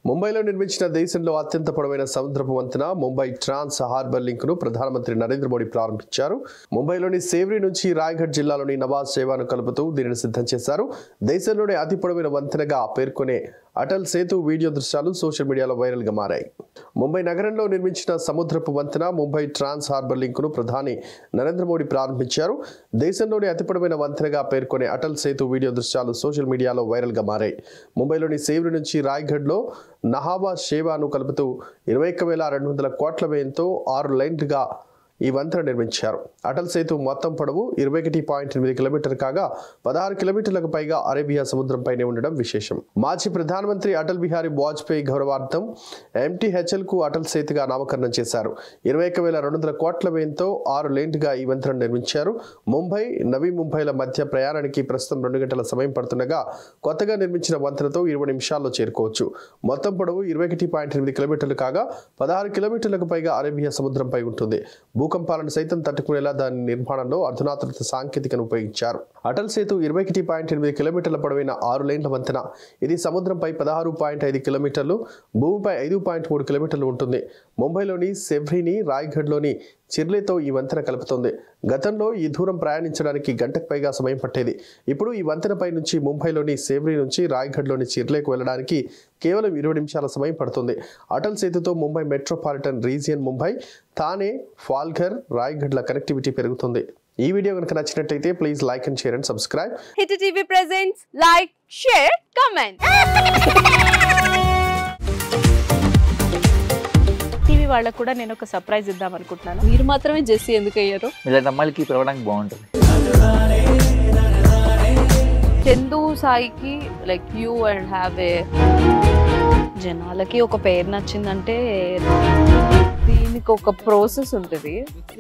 ముంబైలో నిర్మించిన దేశంలో అత్యంత పొడవైన సముద్రపు వంతెన ముంబై ట్రాన్స్ హార్బర్ లింక్ ను ప్రధానమంత్రి నరేంద్ర మోడీ ప్రారంభించారు. ముంబైలోని సేవ్రీ నుంచి రాయ్గఢ్ జిల్లాలోని నవాజ్ సేవాను కలుపుతూ దీనిని సిద్ధం చేశారు. దేశంలోనే అతి పొడవైన వంతెనగా పేర్కొనే అటల్ సేతు వీడియో దృశ్యాలు సోషల్ మీడియాలో వైరల్ గా మారాయి. ముంబై నగరంలో నిర్మించిన సముద్రపు వంతెన ముంబై ట్రాన్స్ హార్బర్ లింక్ ను ప్రధాని నరేంద్ర మోడీ ప్రారంభించారు. దేశంలోనే అతి పొడవైన వంతెనగా పేర్కొనే అటల్ సేతు వీడియో దృశ్యాలు సోషల్ మీడియాలో వైరల్ గా మారాయి. ముంబైలోని సేవ్రీ నుంచి రాయ్గఢ్ లో నవాజ్ సేవాను కలుపుతూ 21,200 కోట్ల వ్యయంతో 6 లైన్లుగా ఈ వంతెన నిర్మించారు. అటల్ సేతు మొత్తం పొడవు 21.8 కిలోమీటర్ కాగా 16 కిలోమీటర్లకు పైగా అరేబియా సముద్రంపైనే ఉండడం విశేషం. మాజీ ప్రధానమంత్రి అటల్ బిహారీ వాజ్పేయి గౌరవార్థం MTHL కు అటల్ సేతుగా నామకరణం చేశారు. 21,200 కోట్ల వ్యయంతో 6 లేన్లుగా ఈ వంతెన నిర్మించారు. ముంబై నవీ ముంబైల మధ్య ప్రయాణానికి ప్రస్తుతం 2 గంటల సమయం పడుతుండగా కొత్తగా నిర్మించిన వంతెనతో 20 నిమిషాల్లో చేరుకోవచ్చు. మొత్తం పొడవు 21.8 కిలోమీటర్లు కాగా 16 కిలోమీటర్లకు పైగా అరేబియా సముద్రంపై ఉంటుంది. భూకంపాలను సైతం తట్టుకునేలా దాని నిర్మాణంలో అధునాతన సాంకేతికను ఉపయోగించారు. అటల్ సేతు 21.8 కిలోమీటర్ల పొడవైన 6 లేన్ల వంతెన. ఇది సముద్రంపై 16.5 కిలోమీటర్లు, భూమిపై 5.3 కిలోమీటర్లు ఉంటుంది. ముంబైలోని సెవ్రీని రాయ్గఢ్లోని చిర్లేతో ఈ వంతెన కలుపుతోంది. గతంలో ఈ దూరం ప్రయాణించడానికి గంటకు పైగా సమయం పట్టేది. ఇప్పుడు ఈ వంతెనపై నుంచి ముంబైలోని సేవ్రీ నుంచి రాయ్గఢ్లోని చిర్లేకు వెళ్లడానికి కేవలం 20 నిమిషాల సమయం పడుతుంది. అటల్ సేతుతో ముంబై మెట్రోపాలిటన్ రీజియన్ ముంబై, థానే, పాల్ఘర్, రాయ్గఢ్ల కనెక్టివిటీ పెరుగుతుంది. ఈ వీడియో కనుక నచ్చినట్లయితే please like and share and subscribe. Hit TV presents like, share, comment. TV వాళ్ళకు కూడా నేను ఒక సర్ప్రైజ్ ఇద్దాం అనుకుంటున్నాను. మీరు మాత్రమే జెస్సీ ఎందుకు అయ్యారు? ఇలాంటి అమ్మాయిలకి పిలవడానికి బాగుంటుంది. చందు సాయికి like you and have a జనాలకి ఒక పేరు నచ్చిందంటే దీనికి ఒక ప్రాసెస్ ఉంటుంది.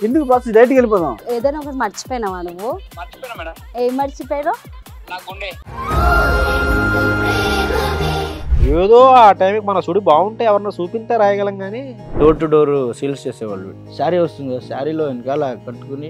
ఎందుకు ప్రాసెస్ డైరెక్ట్‌గా వెళ్ళిపోదాం. ఏదైనా ఒకటి మర్చిపోయినావా నువ్వు? మర్చిపోయినా మేడం. ఏం మర్చిపోయావు? నా గుండె. ఏదో ఆ టైంకి మన సుడి బాగుంటే ఎవరన్నా చూపిస్తే రాయగలం కానీ డోర్ టు డోర్ సేల్స్ చేసేవాళ్ళు. శారీ వస్తుంది, శారీలో వెనకాల కట్టుకుని